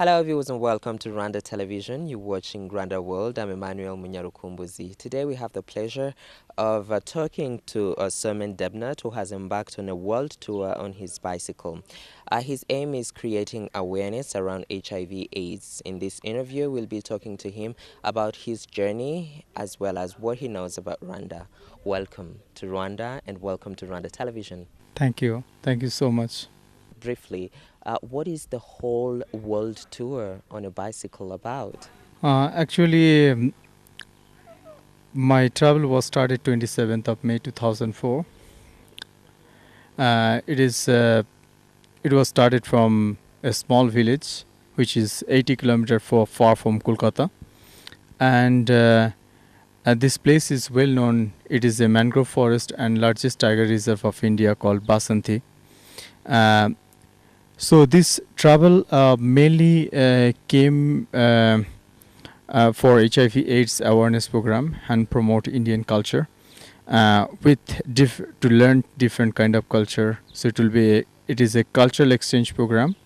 Hello viewers and welcome to Rwanda Television. You're watching Rwanda World. I'm Emmanuel. Today we have the pleasure of talking to Somen Debnath, who has embarked on a world tour on his bicycle. His aim is creating awareness around HIV/AIDS. In this interview, we'll be talking to him about his journey as well as what he knows about Rwanda. Welcome to Rwanda and welcome to Rwanda Television. Thank you. Thank you so much. Briefly, what is the whole world tour on a bicycle about? Actually, my travel was started 27th of May 2004. It was started from a small village, which is 80 kilometers far from Kolkata, and this place is well known. It is a mangrove forest and largest tiger reserve of India called Basanti. So this travel mainly came for HIV/AIDS awareness program and promote Indian culture to learn different kind of culture. So it is a cultural exchange program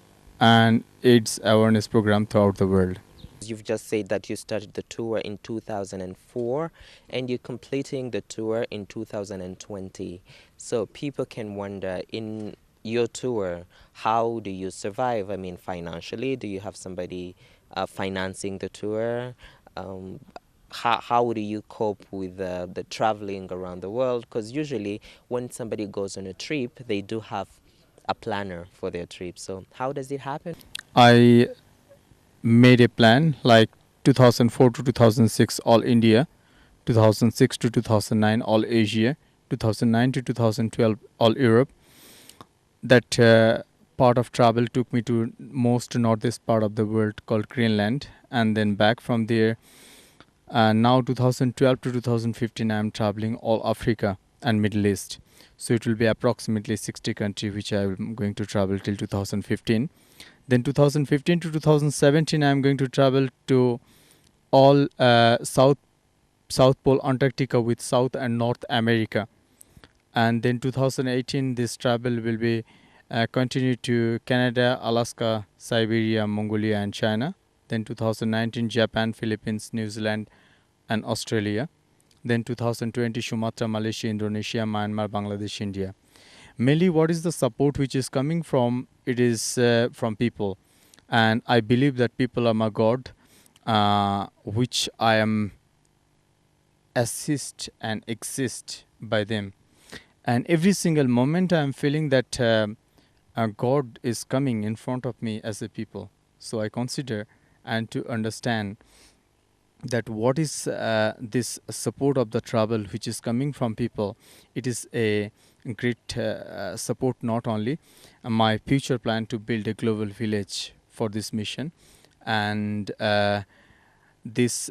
and AIDS awareness program throughout the world. You've just said that you started the tour in 2004 and you're completing the tour in 2020. So people can wonder, in your tour, how do you survive? I mean, financially, do you have somebody financing the tour? How do you cope with the traveling around the world? Because usually when somebody goes on a trip, they do have a planner for their trip. So how does it happen? I made a plan like 2004 to 2006 all India, 2006 to 2009 all Asia, 2009 to 2012 all Europe. That part of travel took me to most northeast part of the world called Greenland, and then back from there. Now 2012 to 2015 I am traveling all Africa and Middle East. So it will be approximately 60 countries which I am going to travel till 2015. Then 2015 to 2017 I am going to travel to all South Pole Antarctica with South and North America. And then 2018 this travel will be continue to Canada, Alaska, Siberia, Mongolia and China. Then 2019 Japan, Philippines, New Zealand and Australia. Then 2020 Sumatra, Malaysia, Indonesia, Myanmar, Bangladesh, India. Mainly what is the support which is coming from? It is from people, and I believe that people are my God, which I am assist and exist by them. And every single moment I am feeling that God is coming in front of me as a people. So I consider and to understand that what is this support of the travel which is coming from people. It is a great support, not only my future plan to build a global village for this mission. And this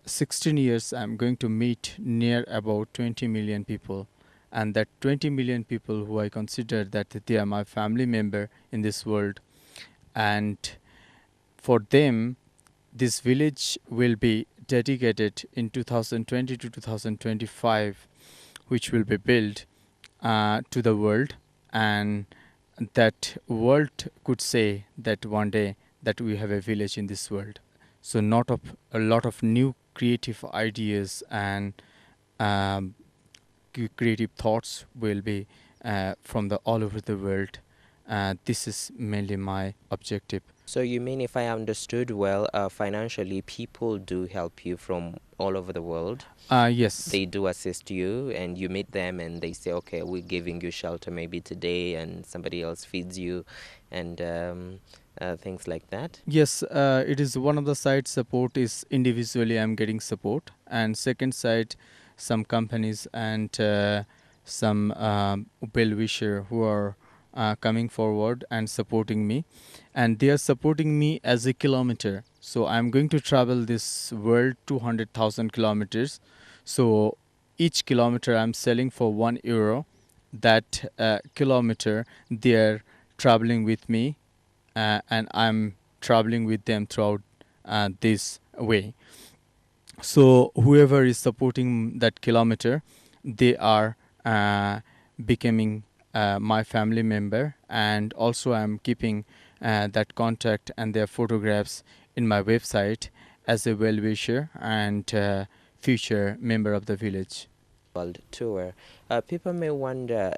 16 years I'm going to meet near about 20 million people. And that 20 million people who I consider that they are my family member in this world. And for them, this village will be dedicated in 2020 to 2025, which will be built to the world. And that world could say that one day that we have a village in this world. So a lot of new creative ideas and creative thoughts will be from all over the world. This is mainly my objective. So you mean, if I understood well, financially people do help you from all over the world? Yes. They do assist you and you meet them and they say, okay, we're giving you shelter maybe today, and somebody else feeds you and things like that? Yes, it is one of the side support is individually I'm getting support, and second side some companies and some well-wisher who are coming forward and supporting me, and they are supporting me as a kilometer. So I'm going to travel this world 200,000 kilometers. So each kilometer I'm selling for €1. That kilometer they are traveling with me, and I'm traveling with them throughout this way. So whoever is supporting that kilometer, they are becoming my family member, and also I'm keeping that contact and their photographs in my website as a well-wisher and future member of the village. World tour. People may wonder,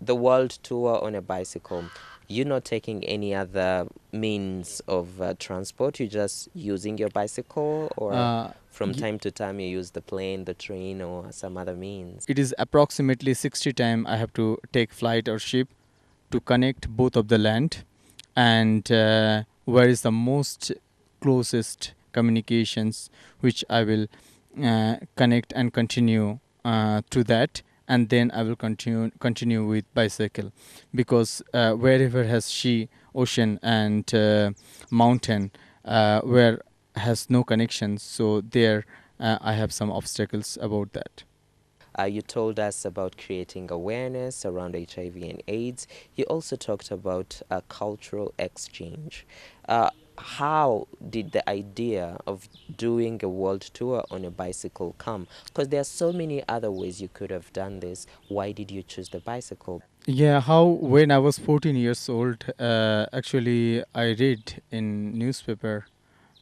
the world tour on a bicycle, you're not taking any other means of transport, you're just using your bicycle, or from Ye- time to time you use the plane, the train, or some other means? It is approximately 60 time I have to take flight or ship to connect both of the land, and where is the most closest communications which I will connect and continue to that, and then I will continue with bicycle, because wherever has sea, ocean and mountain, where has no connections, so there I have some obstacles about that. You told us about creating awareness around HIV and AIDS. You also talked about cultural exchange. How did the idea of doing a world tour on a bicycle come? Because there are so many other ways you could have done this. Why did you choose the bicycle? Yeah, how when I was 14 years old, actually I read in newspaper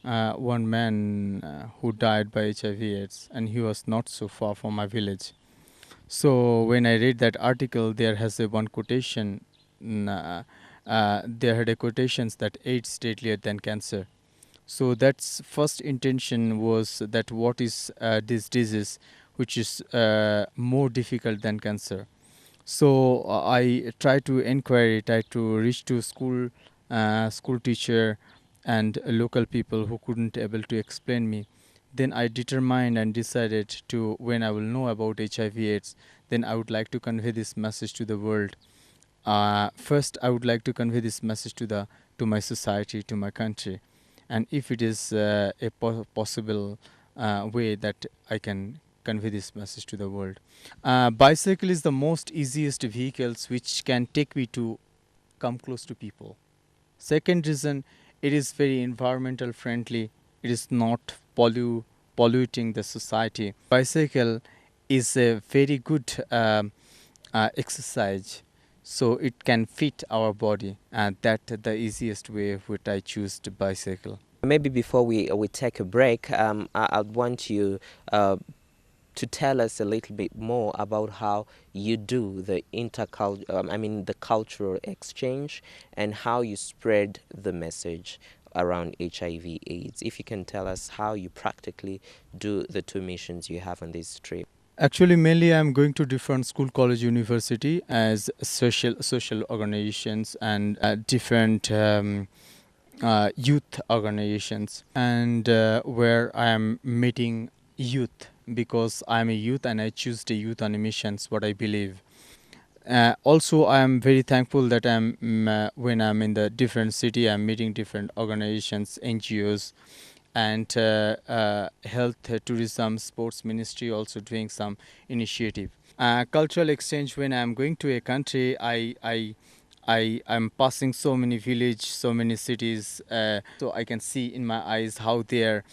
one man who died by HIV/AIDS, and he was not so far from my village. So when I read that article, there has a one quotation. There had a quotations that AIDS deadlier than cancer. So that's first intention was that what is this disease which is more difficult than cancer. So I try to inquire, try to reach to school teacher and local people who couldn't able to explain me. Then I determined and decided to, when I will know about HIV/AIDS, then I would like to convey this message to the world. First, I would like to convey this message to my society, to my country, and if it is a possible way that I can convey this message to the world. Bicycle is the most easiest vehicles which can take me to come close to people. Second reason, it is very environmental friendly. It is not polluting the society. Bicycle is a very good exercise, so it can fit our body, and that the easiest way which I choose to bicycle. Maybe before we take a break, I'd want you to tell us a little bit more about how you do the the cultural exchange, and how you spread the message around HIV/AIDS. If you can tell us how you practically do the two missions you have on this trip. Actually, mainly I'm going to different school, college, university as social organizations and different youth organizations, and where I am meeting youth, because I am a youth and I choose the youth on missions. What I believe. Also, I am very thankful that when I'm in the different city, I'm meeting different organizations, NGOs, and health, tourism, sports ministry also doing some initiative. Cultural exchange, when I'm going to a country, I'm passing so many village, so many cities, so I can see in my eyes how they're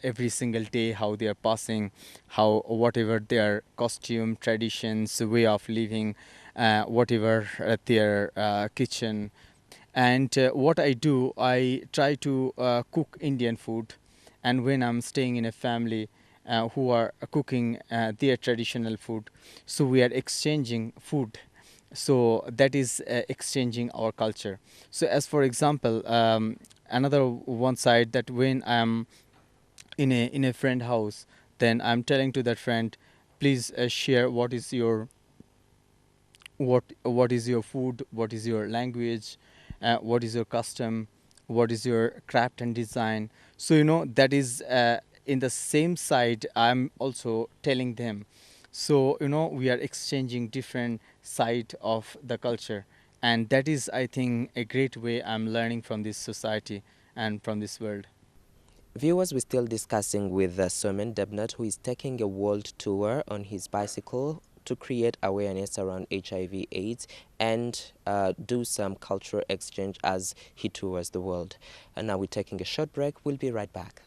every single day, how they are passing, how whatever their costume, traditions, way of living, whatever their kitchen. And what I do, I try to cook Indian food, and when I'm staying in a family who are cooking their traditional food, so we are exchanging food. So that is exchanging our culture. So as for example, another one side, that when I'm in a friend house, then I'm telling to that friend, please share what is your food, what is your language, what is your custom, what is your craft and design. So that is in the same side I'm also telling them. So we are exchanging different side of the culture, and that is, I think, a great way I'm learning from this society and from this world. Viewers, we're still discussing with Somen Debnath, who is taking a world tour on his bicycle to create awareness around HIV/AIDS and do some cultural exchange as he tours the world. And now we're taking a short break. We'll be right back.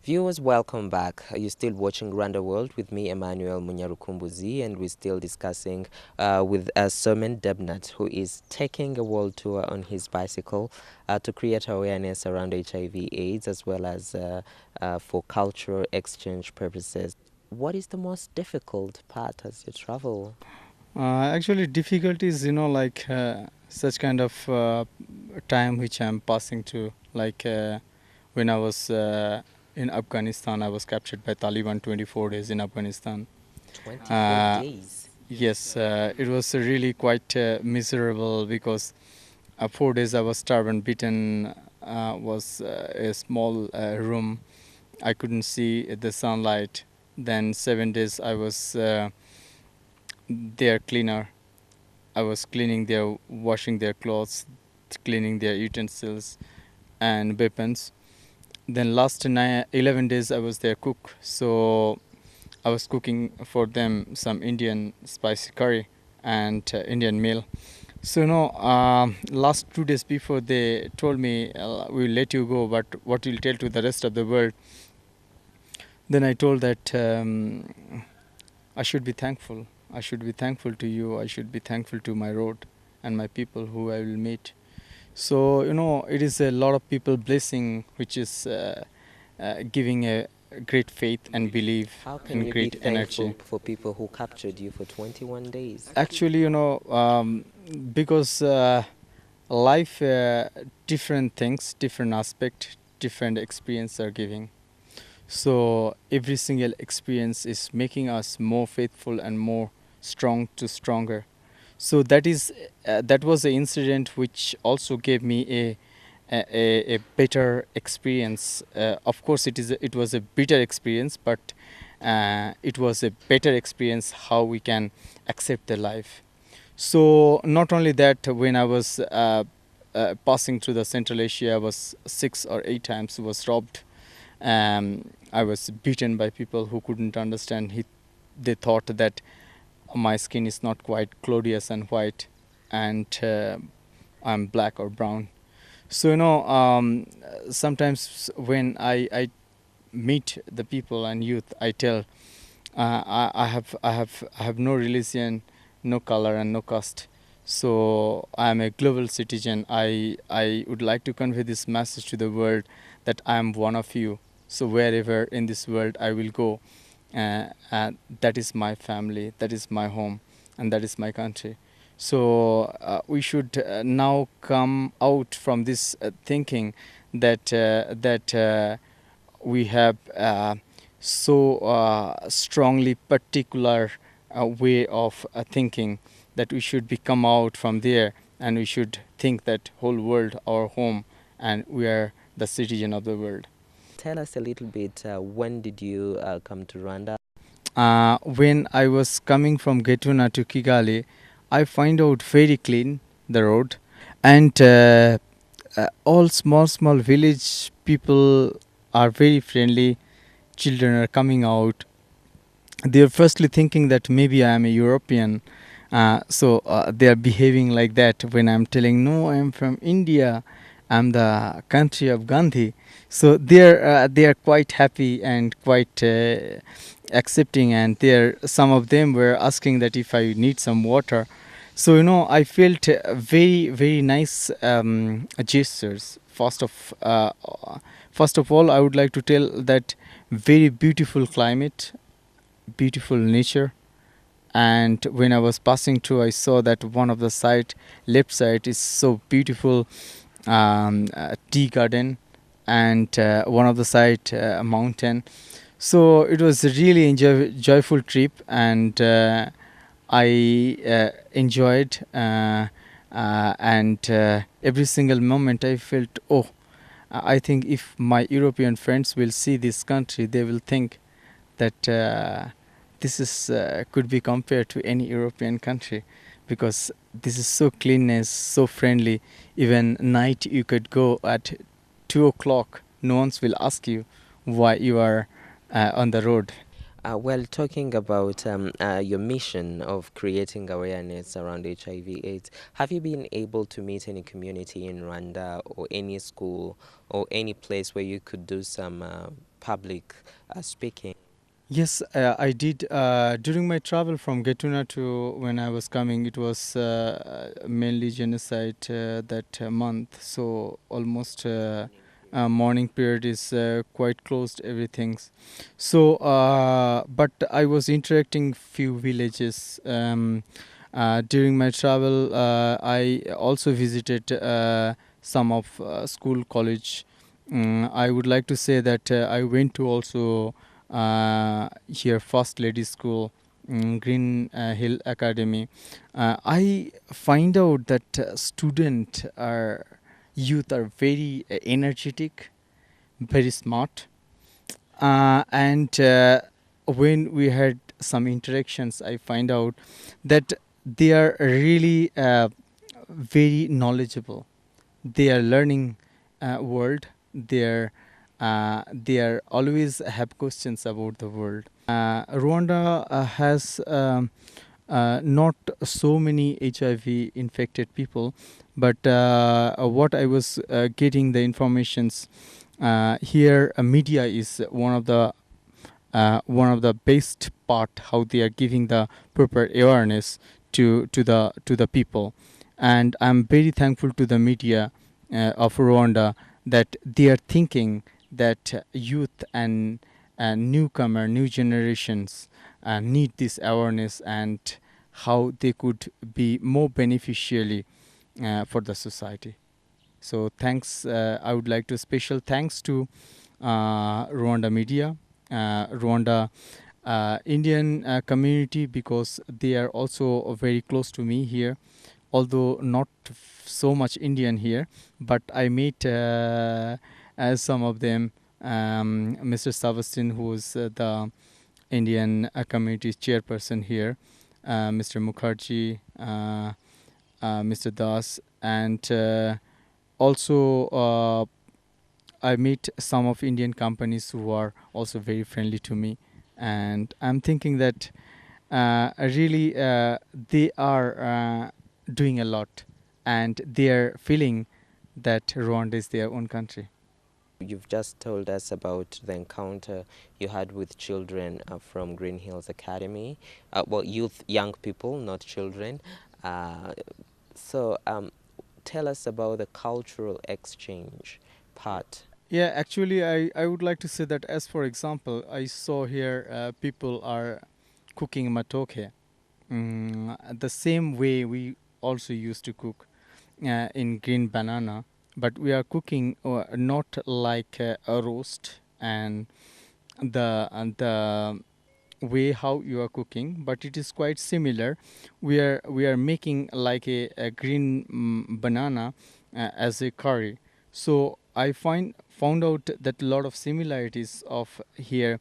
Viewers, welcome back. You're still watching Rwanda World with me, Emmanuel Munyarukumbuzi, and we're still discussing with Somen Debnath, who is taking a world tour on his bicycle to create awareness around HIV/AIDS as well as for cultural exchange purposes. What is the most difficult part as you travel? Actually, difficulties, like such kind of time which I'm passing through. Like when I was in Afghanistan, I was captured by Taliban 24 days in Afghanistan. 24 Uh, days. yes, it was really quite miserable because 4 days I was starved and beaten. Was a small room. I couldn't see the sunlight. Then 7 days I was their cleaner. I was cleaning their, washing their clothes, cleaning their utensils and weapons. Then last 11 days I was their cook. So I was cooking for them some Indian spicy curry and Indian meal. So last 2 days before they told me we'll let you go, but what you'll tell to the rest of the world. Then I told that I should be thankful. I should be thankful to you. I should be thankful to my road and my people who I will meet. So it is a lot of people blessing, which is giving a great faith and belief How can and you be great energy. thankful for people who captured you for 21 days? Actually, because life, different things, different aspect, different experience are giving. So every single experience is making us more faithful and more strong to stronger. So that was an incident which also gave me a better experience. Of course, it was a bitter experience, but it was a better experience how we can accept the life. So not only that, when I was passing through the Central Asia, I was 6 or 8 times was robbed. I was beaten by people who couldn't understand. They thought that my skin is not quite glorious and white, and I'm black or brown. So sometimes when I meet the people and youth, I tell I have no religion, no color, and no caste. So I am a global citizen. I would like to convey this message to the world that I am one of you. So wherever in this world I will go, that is my family, that is my home, and that is my country. So we should now come out from this thinking that we have so strongly particular way of thinking, that we should be come out from there and we should think that whole world our home and we are the citizen of the world. Tell us a little bit, when did you come to Rwanda? When I was coming from Getuna to Kigali, I find out very clean the road, and all small village people are very friendly. Children are coming out. They are firstly thinking that maybe I am a European, so they are behaving like that when I'm telling no, I am from India. I'm the country of Gandhi. So they are quite happy and quite accepting, and there some of them were asking that if I need some water. So I felt very nice gestures. First of all, I would like to tell that very beautiful climate, beautiful nature. And when I was passing through, I saw that one of the left side is so beautiful, tea garden, and one of the side mountain. So it was a really joyful trip, and I enjoyed, and every single moment I felt, oh, I think if my European friends will see this country, they will think that this is could be compared to any European country, because this is so cleanness, so friendly. Even night you could go at 2 o'clock, no one will ask you why you are on the road. Well, talking about your mission of creating awareness around HIV/AIDS, have you been able to meet any community in Rwanda or any school or any place where you could do some public speaking? Yes, I did. During my travel from Gatuna to when I was coming, it was mainly genocide that month. So almost morning period is quite closed. Everything's so. But I was interacting few villages. During my travel, I also visited some of school, college. I would like to say that I went to also here First Lady School, Green Hill Academy. I find out that youth are very energetic, very smart, and when we had some interactions, I find out that they are really very knowledgeable. They are learning world. They are always have questions about the world. Rwanda has not so many HIV infected people, but what I was getting the informations here, media is one of the best part how they are giving the proper awareness to the people, and I'm very thankful to the media of Rwanda that they are thinking that youth and new generations need this awareness and how they could be more beneficially for the society. So thanks. I would like to special thanks to Rwanda media, Rwanda Indian community, because they are also very close to me here. Although not so much Indian here, but I met as some of them, Mr. Savastin, who is the Indian community chairperson here, Mr. Mukherjee, Mr. Das, and also I meet some of Indian companies who are also very friendly to me, and I'm thinking that really they are doing a lot, and they are feeling that Rwanda is their own country. You've just told us about the encounter you had with children from Green Hills Academy. Well, youth, young people, not children. Uh, so tell us about the cultural exchange part. Yeah, actually, I would like to say that, as for example, I saw here people are cooking matoke, the same way we also used to cook in green banana, but we are cooking not like a roast and the way how you are cooking, but it is quite similar. We are making like a green banana as a curry. So I found out that a lot of similarities of here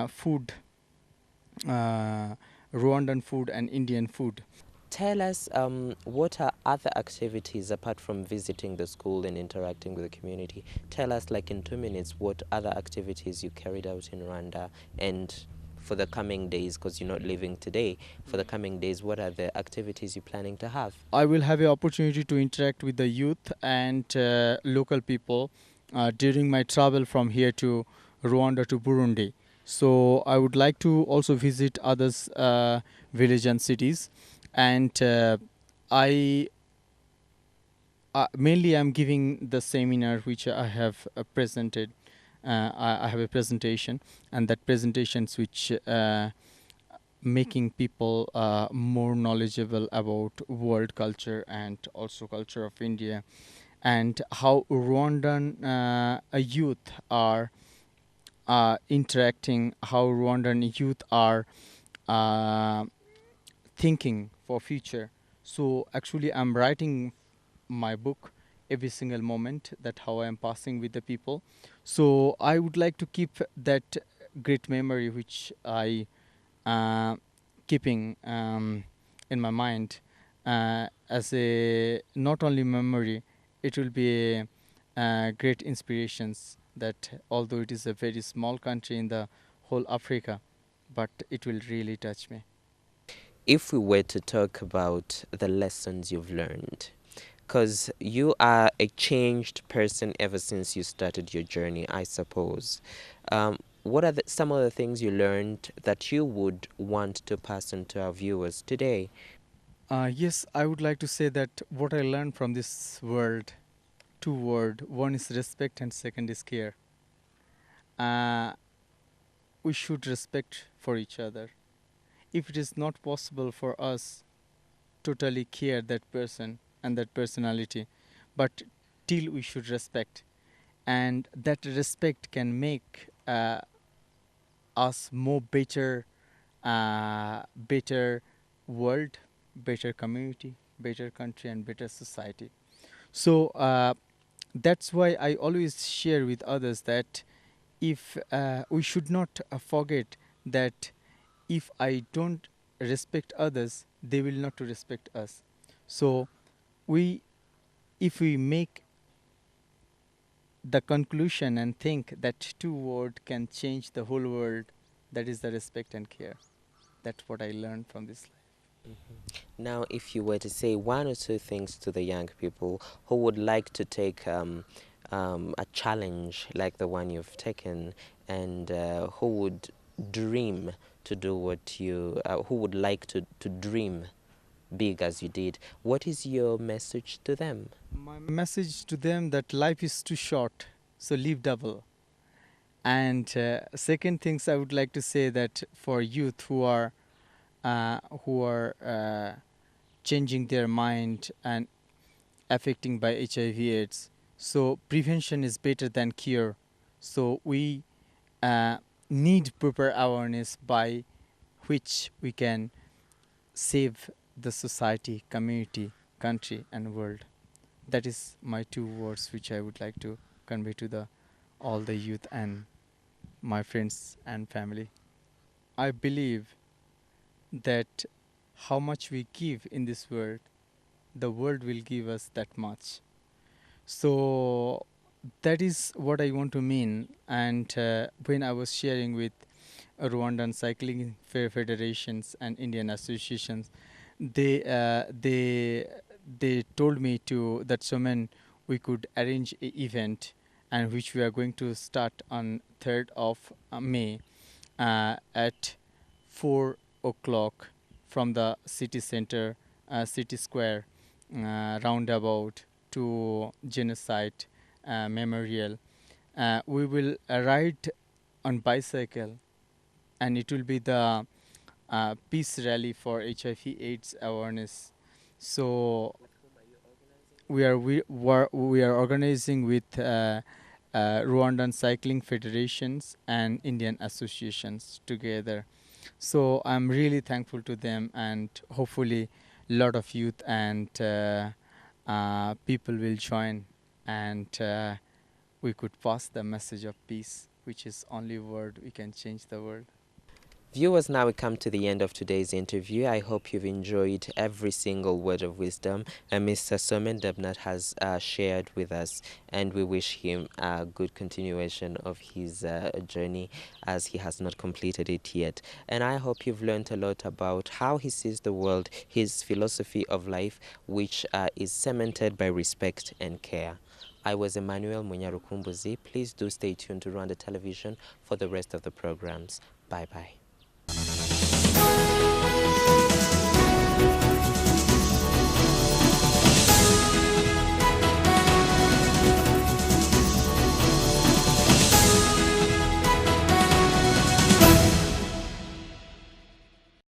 food, uh, Rwandan food and Indian food. Tell us what are other activities apart from visiting the school and interacting with the community? Tell us, like in 2 minutes, what other activities you carried out in Rwanda, and for the coming days, because you're not leaving today, for the coming days, what are the activities you're planning to have? I will have an opportunity to interact with the youth and local people during my travel from here to Rwanda to Burundi. So I would like to also visit others village and cities, and I mainly I'm giving the seminar which I have presented. I have a presentation, and that presentations which making people more knowledgeable about world culture and also culture of India, and how Rwandan youth are interacting, how Rwandan youth are uh, thinking for future. So actually I'm writing my book every single moment, that how I am passing with the people. So I would like to keep that great memory which I uh, keeping in my mind as a not only memory, it will be a great inspirations, that although it is a very small country in the whole Africa, but it will really touch me. If we were to talk about the lessons you've learned, because you are a changed person ever since you started your journey, I suppose. What are some of the things you learned that you would want to pass on to our viewers today? Yes, I would like to say that what I learned from this world, two word, one is respect and second is care. Uh, we should respect for each other. If it is not possible for us totally care that person and that personality, but till we should respect, and that respect can make us more better, better world, better community, better country, and better society. So that's why I always share with others that if we should not forget that if I don't respect others, they will not respect us. So we, if we make the conclusion and think that two words can change the whole world, that is the respect and care. That's what I learned from this life. Now, if you were to say one or two things to the young people who would like to take a challenge like the one you've taken, and who would dream to do what you, who would like to dream big as you did, what is your message to them? My message to them that life is too short, so live double. And second things I would like to say that for youth who are changing their mind and affecting by HIV/AIDS, so prevention is better than cure. So we uh, need proper awareness by which we can save the society, community, country, and world. That is my two words which I would like to convey to the all the youth and my friends and family. I believe that how much we give in this world, the world will give us that much. So that is what I want to mean. And when I was sharing with Rwandan Cycling Federations and Indian associations, they uh, they they told me to that Somen we could arrange a event and which we are going to start on 3rd of May at 4 o'clock from the city center, city square, roundabout to genocide memorial. We will ride on bicycle, and it will be the peace rally for HIV/AIDS awareness. So we are organizing with Rwandan Cycling Federations and Indian associations together. So I'm really thankful to them, and hopefully, a lot of youth and people will join, and we could pass the message of peace, which is only word we can change the world. Viewers, now we come to the end of today's interview. I hope you've enjoyed every single word of wisdom Mr. Somen Debnath has shared with us, and we wish him a good continuation of his journey as he has not completed it yet. And I hope you've learned a lot about how he sees the world, his philosophy of life, which is cemented by respect and care. I was Emmanuel Munyarukumbuzi. Please do stay tuned to Rwanda Television for the rest of the programs. Bye bye.